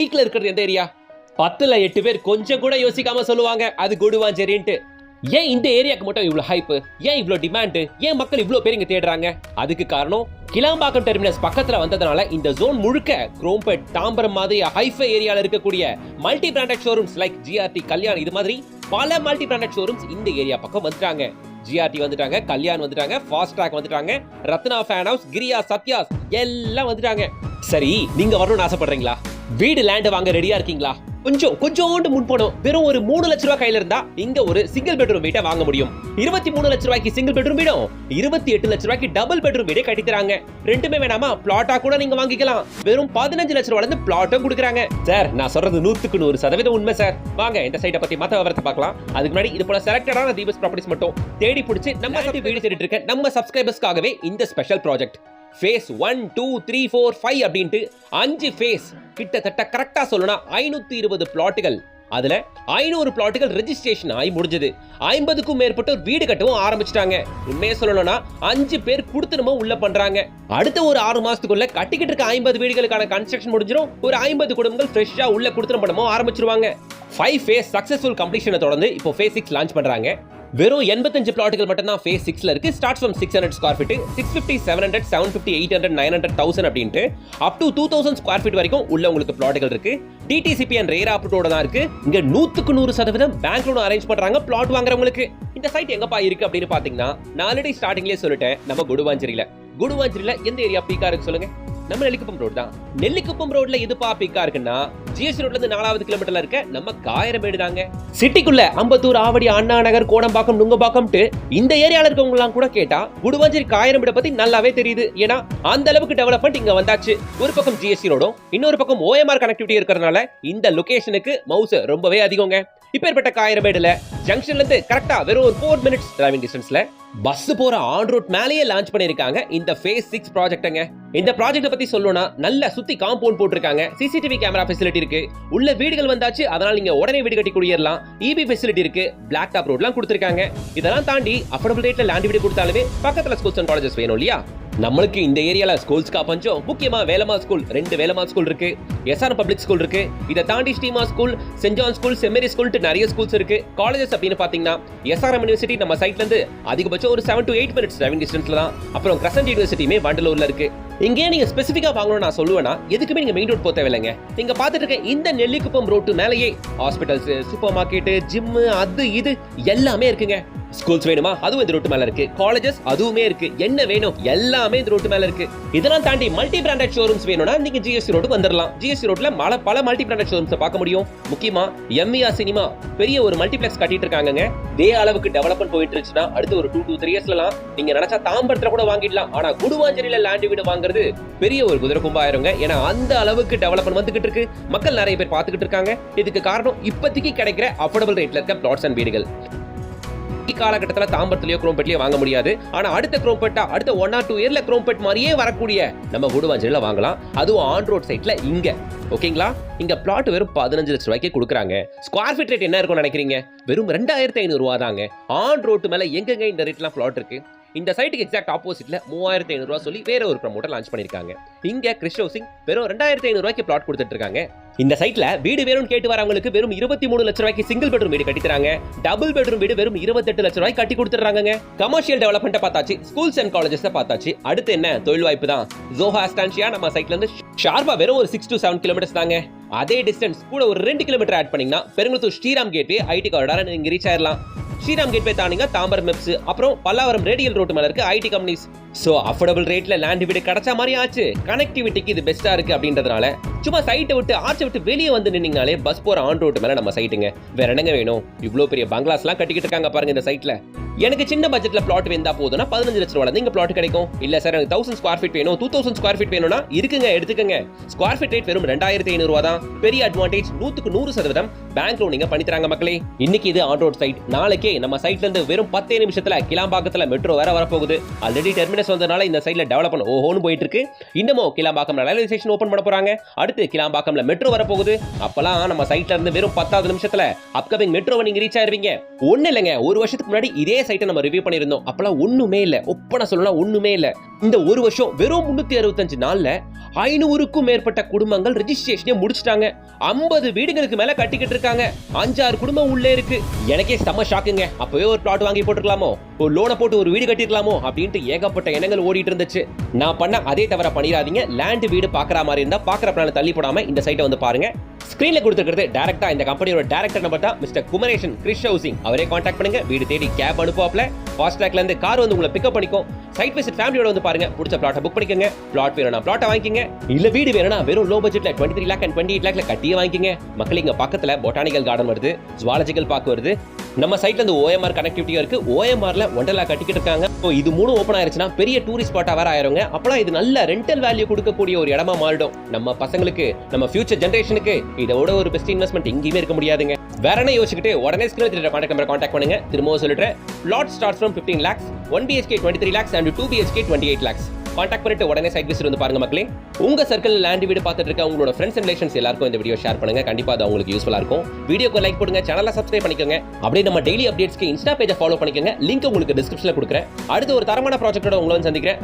பீக்ல இருக்கிறது எந்த ஏரியா? 10ல 8 பேர் கொஞ்சம் கூட யோசிக்காம சொல்லுவாங்க அது குடுவாஞ்சேரின்ட்டு. ஏன் இந்த ஏரியாக்கு மட்டும் இவ்வளவு ஹைப்? ஏன் இவ்வளவு டிமாண்ட்? ஏன் மக்கள் இவ்வளவு பேர் இங்க தேடுறாங்க? அதுக்கு காரணம் கிளாம்பாக்கம் டெர்மினஸ் பக்கத்துல வந்ததனால இந்த ஜோன் முழுக்க குரோம்பேட், தாம்பரம் மாதிரி ஹைஃபை ஏரியால இருக்கக்கூடிய multi branded showrooms like GRT, Kalyan இது மாதிரி பல மல்டி பிராண்டட் ஷோரூம்ஸ் இந்த ஏரியா பக்கம் வந்துட்டாங்க. ஜிஆர்டி வந்துட்டாங்க, கல்யாண் வந்துட்டாங்க, ஃபாஸ்ட் ட்ராக் வந்துட்டாங்க, ரத்னா ஃபேன் ஹவுஸ், கிரியா, சத்யாஸ் எல்லாம் வந்துட்டாங்க. சரி, நீங்க வரணும்னு ஆசைப்படுறீங்களா? வீடு லேண்ட் வாங்க ரெடியா இருக்கீங்களா? கொஞ்சோண்டு முன் போனோம். வெறும் ஒரு 3 லட்ச ரூபாய் கையில இருந்தா இங்க ஒரு சிங்கிள் பெட்ரூம் வீட்டை வாங்க முடியும். 23 லட்ச ரூபாய்க்கு சிங்கிள் பெட்ரூம் வீடும், 28 லட்ச ரூபாய்க்கு டபுள் பெட்ரூம் வீடே கட்டி தராங்க. ரெண்டுமே வேணாமா? பிளாட்டா கூட நீங்க வாங்கிக்கலாம். வெறும் 15 லட்ச ரூபாயில இருந்து பிளாட்டும் கொடுக்குறாங்க. சார், நான் சொல்றது 100% உண்மை சார். வாங்க இந்த சைட்டை பத்தி மத்த விவரத்தை பார்க்கலாம். அதுக்கு முன்னாடி இது போல செலக்டடான தீபஸ் ப்ராப்பர்ட்டிஸ் மட்டும் தேடி பிடிச்சு நம்ம வீடு தேடிட்டு இருக்க நம்ம சப்ஸ்கிரைபர்ஸ்க்காகவே இந்த ஸ்பெஷல் ப்ராஜெக்ட். ஃபேஸ் 1, 2, 3, 4, 5 அப்படின்ட்டு 5 ஃபேஸ், கிட்டத்தட்ட கரெக்டா சொல்லணும்னா 520 பிளாட்டுகள். அதுல 500 பிளாட்டுகள் ரெஜிஸ்ட்ரேஷன் ஆகி முடிஞ்சது. 50க்கும் மேற்பட்டோர் வீடு கட்டவும் ஆரம்பிச்சிட்டாங்க. உண்மையை சொல்லணும்னா 5 பேர் குடுத்தனமும் உள்ள பண்றாங்க. அடுத்த ஒரு 6 மாசத்துக்குள்ள கட்டிக்கிட்டு இருக்க 50 வீடுகளுக்கான கன்ஸ்ட்ரக்ஷன் முடிஞ்சிடும். ஒரு 50 குடும்பங்கள் ஃப்ரெஷ்ஷா உள்ள குடுத்தனம் பண்ணவும் ஆரம்பிச்சிருவாங்க. 5 ஃபேஸ் சக்சஸ்ஃபுல் கம்ப்ளீஷனை தொடர்ந்து இப்போ ஃபேஸ் 6 லான்ச் பண்றாங்க. வெறும் 85 பிளாட்டுகள் மட்டும் தான் ஃபேஸ் 6ல இருக்கு. ஸ்டார்ட் ஃப்ரம் 600 ஸ்கொயர் ஃபீட், 650, 700, 750, 800, 900, 1000 அப்படின்ட்டு அப் டு 2000 ஸ்கொயர் ஃபீட் வரைக்கும் உள்ள உங்களுக்கு பிளாட்டுகள் இருக்கு. டிடிசிபி அண்ட் ரேரா அப்ரூவோட தான் இருக்கு. இங்க 100% பேங்க் லோன் அரேஞ்ச் பண்றாங்க பிளாட் வாங்குறவங்களுக்கு. இந்த சைட் எங்கப்பா இருக்கு அப்படின்னு பாத்தீங்கன்னா, நான் ஆல்ரெடி ஸ்டார்டிங்லயே சொல்லிட்டேன், நம்ம குடுவாஞ்சேரியில எந்த ஏரியா பீக்கா இருக்கு சொல்லுங்க? நம்ம நெல்லிக்குப்பம் ரோடு தான். நெல்லிக்குப்பம் ரோட்ல எதுப்பா பீக்கா இருக்குன்னா, ஜிஎஸ்டி ரோட்ல இருந்து 4வது கிலோமீட்டர்ல இருக்க நம்ம காயரமேடு தாங்க. சிட்டிக்குள்ள அம்பத்தூர், ஆவடி, அண்ணா நகர், கோடம்பாக்கம், நுங்கம்பாக்கம்ட்டு இந்த ஏரியால இருக்கவங்க எல்லாம் கூட கேட்டா குடுவாஞ்சேரி காயரமேடு பத்தி நல்லாவே தெரியுது. ஏன்னா அந்த அளவுக்கு டெவலப்மெண்ட் இங்க வந்தாச்சு. ஒரு பக்கம் ஜிஎஸ்டி ரோடும், இன்னொரு பக்கம் ஓஎம்ஆர் கனெக்டிவிட்டி இருக்கிறதுனால இந்த லொகேஷனுக்கு மவுஸ் ரொம்பவே அதிகங்க. இப்பேற்பட்ட காயரமேடுல ஜங்ஷன்ல இருந்து கரெக்டா வெறும் ஒரு 4 மினிட்ஸ் டிரைவிங் டிஸ்டன்ஸ்ல பஸ் போற ஆன் ரோட் மேலேயே லான்ச் பண்ணிருக்காங்க இந்த ஃபேஸ் 6 ப்ராஜெக்ட்ங்க. இந்த ப்ராஜெக்ட் பத்தி சொல்லணும்னா, நல்ல சுத்தி காம்பவுண்ட் போட்டிருக்காங்க, சிசிடிவி கேமரா ஃபெசிலிட்டி இருக்கு, உள்ள வீடுகள் வந்தாச்சு, அதனால நீங்க உடனே வீடு கட்டி குடியேறலாம். இபி ஃபெசிலிட்டி இருக்கு, பிளாக் டாப் ரோட்லாம் கொடுத்திருக்காங்க. இதெல்லாம் தாண்டி அஃபோர்டபிள் ரேட்ல லேண்ட் வீடு கொடுத்தாலுமே பக்கத்துல ஸ்கூல்ஸ் அண்ட் காலேஜஸ் வேணும் இல்லையா? நம்மளுக்கு இந்த ஏரியால ஸ்கூல்ஸ்க்கா பஞ்சம். முக்கியமா வேலம்மாள் ஸ்கூல், 2 வேலம்மாள் ஸ்கூல் இருக்கு, எஸ்ஆர் பப்ளிக் ஸ்கூல் இருக்கு, இதை தாண்டி Srima school, Saint John school, Saint Mary school நிறைய ஸ்கூல்ஸ் இருக்கு. காலேஜஸ் அப்படின்னு பாத்தீங்கன்னா, எஸ்ஆர்எம் யூனிவர்சிட்டி நம்ம சைட்ல இருந்து அதிகபட்சம் ஒரு 7 to 8 மினிட்ஸ் டிரைவிங் டிஸ்டன்ஸ்ல தான். அப்புறம் கிரசன்ட் யூனிவர்சிட்டியுமே வண்டலூர்ல இருக்கு. இங்கே நீங்க ஸ்பெசிஃபிக்கா வாங்கணும்னு நான் சொல்லுவேன்னா, எதுக்குமே நீங்க மெயின் ரோட் போக தேவையில்லைங்க. நீங்க பாத்துட்டு இருக்க இந்த நெல்லிக்குப்பம் ரோட்டு மேலேயே ஹாஸ்பிட்டல்ஸ், சூப்பர் மார்க்கெட், ஜிம், அது இது எல்லாமே இருக்குங்க. ஸ்கூல்ஸ் வேணுமா? அதுவும் இந்த ரோட்டு மேல இருக்கு. காலேஜஸ் அதுவுமே இருக்கு. என்ன வேணும்? எல்லாமே இந்த ரோட்டு மேல இருக்கு. இதெல்லாம் தாண்டி மல்டி பிராண்டட் ஷோரூம்ஸ் வேணும்னா நீங்க ஜிஎஸ்டி ரோட்டுக்கு வந்துடலாம். ஜிஎஸ்டி ரோட்ல பல மல்டி பிராண்டட் ஷோரூம்ஸ் பார்க்க முடியும். முக்கியமா எம்இஆர் சினிமா பெரிய ஒரு மல்டிப்ளெக்ஸ் கட்டிட்டு இருக்காங்க. இதே அளவுக்கு டெவலப்மெண்ட் போயிட்டு இருந்துச்சுன்னா அடுத்து ஒரு 2 to 3 இயர்ஸ்லாம் நீங்க நினைச்சா தாம்பரத்துல கூட வாங்கிடலாம். ஆனா குடுவாஞ்சேரியில லேண்ட் வீடு வாங்குறது பெரிய ஒரு குதிரை கும்பா ஆயிருங்க. ஏன்னா அந்த அளவுக்கு டெவலப்மெண்ட் வந்துகிட்டு இருக்கு. மக்கள் நிறைய பேர் பார்த்துக்கிட்டு இருக்காங்க. இதுக்கு காரணம் இப்போதைக்கு கிடைக்கிற அஃபோர்டபிள் ரேட்ல இருக்க பிளாட்ஸ் அண்ட் வீடுகள். காலகட்டத்தில் தாம்பரத்திலேயோ குரோம்பேட்லயோ வாங்க முடியாது. ஆனா அடுத்த குரோம்பேட்டா அடுத்த 1 or 2 இயர்ல குரோம்பேட் மாதிரியே வரக்கூடிய நம்ம குடுவாஞ்சேரியில வாங்கலாம். அதுவும் ஆன் ரோட் சைட்ல இங்க. ஓகேங்களா? இங்க பிளாட் வெறும் 15 லட்ச ரூபாய்க்கு கொடுக்குறாங்க. ஸ்கொயர் ஃபீட் ரேட் என்ன இருக்கும்னு நினைக்கிறீங்க? வெறும் 2500 ரூபா தாங்க. ஆன் ரோட்டு மேல எங்கெங்க இந்த ரேட்லாம் பிளாட் இருக்கு? இந்த சைட்டுக்கு எக்ஸாக்ட் ஆப்போசிட்ல 3500 ரூபாய் சொல்லி வேற ஒரு ப்ரமோட்டர் லான்ச் பண்ணிருக்காங்க. இங்க கிறிஸ் ஹவுசிங் வெறும் 2500 ரூபாய்க்கு பிளாட் கொடுத்துட்டு இருக்காங்க. இந்த சைட்ல வீடு வேணும்னு கேட்டு வரவங்களுக்கு வெறும் 23 லட்ச ரூபாய்க்கு சிங்கிள் பெட்ரூம் வீடு கட்டி தராங்க. டபுள் பெட்ரூம் வீடு வெறும் 28 லட்ச ரூபாய்க்கு கட்டி கொடுத்துறாங்க. கமர்ஷியல் டெவலப்மெண்ட் பார்த்தாச்சு, ஸ்கூல்ஸ் அண்ட் காலேஜஸ் பார்த்தாச்சு. அடுத்து என்ன? தொழில் வாய்ப்பு தான். ஜோஹா ஸ்டான்ஷியா நம்ம சைட்ல இருந்து ஷார்பா வெறும் ஒரு 6 to 7 கிலோமீட்டர்ஸ் தாங்க. அதே டிஸ்டன்ஸ் கூட ஒரு 2 கிலோமீட்டர் ஆட் பண்ணீங்கன்னா Perungalathur Shriram Gateway IT corridor நீங்க ரீச் ஆயிடலாம். ஸ்ரீராம் கேட்வே தாண்டிங்க தாம்பரம் மெப்ஸ், அப்புறம் பல்லாவரம் ரேடியல் ரோட்டு மேல இருக்கு ஐடி கம்பெனிஸ். சோ அஃபோர்டபிள் ரேட்ல லேண்ட் வீடு கிடைச்ச மாதிரி ஆச்சு. கனெக்டிவிட்டிக்கு இது பெஸ்டா இருக்கு அப்படின்றதுனால சும்மா சைட்டை விட்டு ஆர்ச்சை விட்டு வெளியே வந்து நின்னீங்கனாலே பஸ் போற ஆன் ரோட்டு மேல நம்ம சைட்டுங்க. வேற என்னங்க வேணும்? இவ்வளவு பெரிய பங்களாஸ் எல்லாம் கட்டிக்கிட்டு இருக்காங்க பாருங்க இந்த சைட்ல. எனக்கு சின்ன பட்ஜெட்ல பிளாட் வேண்டா போதும்னா 15 லட்ச ரூபாய் இங்க பிளாட் கிடைக்கும். இல்ல சார் எனக்கு 1000 ஸ்கொயர் ஃபீட் வேணும், 2000 ஸ்கொயர் ஃபீட் வேணும்னா இருக்குங்க, எடுத்துக்கங்க. ஸ்கொயர் ஃபீட் ரேட் வெறும் 2500 ரூபாய் தான். பெரிய அட்வான்டேஜ், 100% பேங்க் லோன் நீங்க பண்ணி தராங்க மக்களே. இன்னைக்கு இது ஆன் ரோட் சைட், நாளைக்கே நம்ம சைட்ல இருந்து வெறும் 10 நிமிஷத்துல கிளாம்பாக்கத்துல மெட்ரோ வேற வரப்போகுது. ஆல்ரெடி டெர்மினஸ் வந்தனால இந்த சைட்ல டெவலப்மெண்ட் ஓஹோன்னு போயிட்டு இருக்கு. இன்னமும் கிளாம்பாக்கம்ல ரயில்வே ஸ்டேஷன் ஓபன் பண்ண போறாங்க. அடுத்து கிளாம்பாக்கம்ல மெட்ரோ வரப்போகுது. அப்பலாம் நம்ம சைட்ல இருந்து வெறும் 10 நிமிஷத்துல அப்கமிங் மெட்ரோவை நீங்க ரீச் ஆயிருவீங்க. ஒண்ணு இல்லைங்க, ஒரு வருஷத்துக்கு முன்னாடி இதே சைட்டை நம்ம ரிவ்யூ பண்ணிருந்தோம். அப்பலாம் ஒண்ணுமே இல்ல, ஒப்பனா சொல்லலாம் ஒண்ணுமே இல்ல. இந்த ஒரு வருஷம் வெறும் 365 நாள்ல 500க்கும் மேற்பட்ட குடும்பங்கள் ரெஜிஸ்ட்ரேஷனே முடிச்சிட்டாங்க. 50 வீடுகளுக்கு மேல கட்டிக்கிட்டு இருக்காங்க. 5-6 குடும்பம் உள்ளே இருக்கு. எனக்கே செம்ம ஷாக்குங்க. அப்பவே ஒரு பிளாட் வாங்கி போட்டுருக்கலாமோ, ஒரு லோனை போட்டு ஒரு வீடு கட்டிருக்கலாமோ அப்படின்ட்டு ஏகப்பட்ட எண்ணங்கள் ஓடிட்டு இருந்துச்சு. நான் பண்ண அதே தவிர பண்ணிடாதீங்க. லேண்ட் வீடு பாக்குற மாதிரி இருந்தா பாக்குற பிளான் தள்ளி போடாம இந்த சைட்டை வந்து பாருங்க. ஸ்கிரீன்ல கொடுத்துருக்கிறது டைரக்டா இந்த கம்பெனியோட டைரக்டர் நம்பர் தான், மிஸ்டர் குமரேஷன் கிறிஸ் ஹவுசிங். அவரே கான்டாக்ட் பண்ணுங்க. வீடு தேடி கேப் அனுப்புவாப்ல. ஃபாஸ்ட்ராக்ல இருந்து கார் வந்து உங்களை பிக்கப் பண்ணிக்கும். சைட் விசிட் ஃபேமிலியோட வந்து பாருங்க. பிடிச்ச பிளாட்டை புக் பண்ணிக்கங்க. பிளாட் வேணும்னா பிளாட்டை வாங்கிக்கங்க. இல்ல வீடு வேணும்னா வெறும் லோ பட்ஜெட்ல 23 lakh and 28 lakhல கட்டியே வாங்கிக்கங்க. மக்கள் இங்க பக்கத்துல பொட்டானிக்கல் கார்டன் வருது, ஜுவாலஜிக்கல் பார்க் வருது. நம்ம சைட்ல இருந்து OMR கனெக்டிவிட்டியா இருக்கு. OMRல ஒண்டர்லா கட்டிக்கிட்டு இருக்காங்க. இது 3 ஓபன் ஆயிருச்சுன்னா பெரிய டூரிஸ்ட் ஸ்பாட்டா வேற ஆயிருங்க. அப்பலாம் இது நல்ல ரெண்டல் வேல்யூ கொடுக்கக்கூடிய ஒரு இடமா மாறிடும். நம்ம பசங்களுக்கு, நம்ம ஃபியூச்சர் ஜெனரேஷனுக்கு இதோட ஒரு பெஸ்ட் இன்வெஸ்ட்மெண்ட் எங்கேயுமே இருக்க முடியாதுங்க. வேற என்ன யோசிச்சுக்கிட்டு உடனே ஸ்கிரீன்ல தெரியுற கான்டாக்ட் நம்பரை கான்டாக்ட் பண்ணுங்க. திரும்பவும் சொல்லிடுறேன், plot starts from 15 lakhs, 1 BHK 23 lakhs and 2 BHK 28 lakhs. Contact பண்ணிட்டு உடனே சைட் விசிட் வந்து பாருங்க மக்களே. உங்க சர்க்கிள் லேண்ட் வீடு பார்த்துட்டு இருக்க உங்களோட ஃப்ரெண்ட்ஸ் அண்ட் ரிலேஷன்ஸ் எல்லாருக்கும் இந்த வீடியோ ஷேர் பண்ணுங்க. கண்டிப்பா அது உங்களுக்கு யூஸ்ஃபுல்லா இருக்கும். வீடியோக்கு லைக் போடுங்க, சேனலை சப்ஸ்கிரைப் பண்ணிக்கோங்க. அப்படியே நம்ம டெய்லி அப்டேட்ஸ்க்கு இன்ஸ்டா பேஜை ஃபாலோ பண்ணிக்கோங்க. லிங்க் உங்களுக்கு டிஸ்கிரிப்ஷன்ல கொடுக்குறேன். அடுத்து ஒரு தரமான ப்ராஜெக்ட்டோட உங்களை வந்து சந்திக்கிறேன்.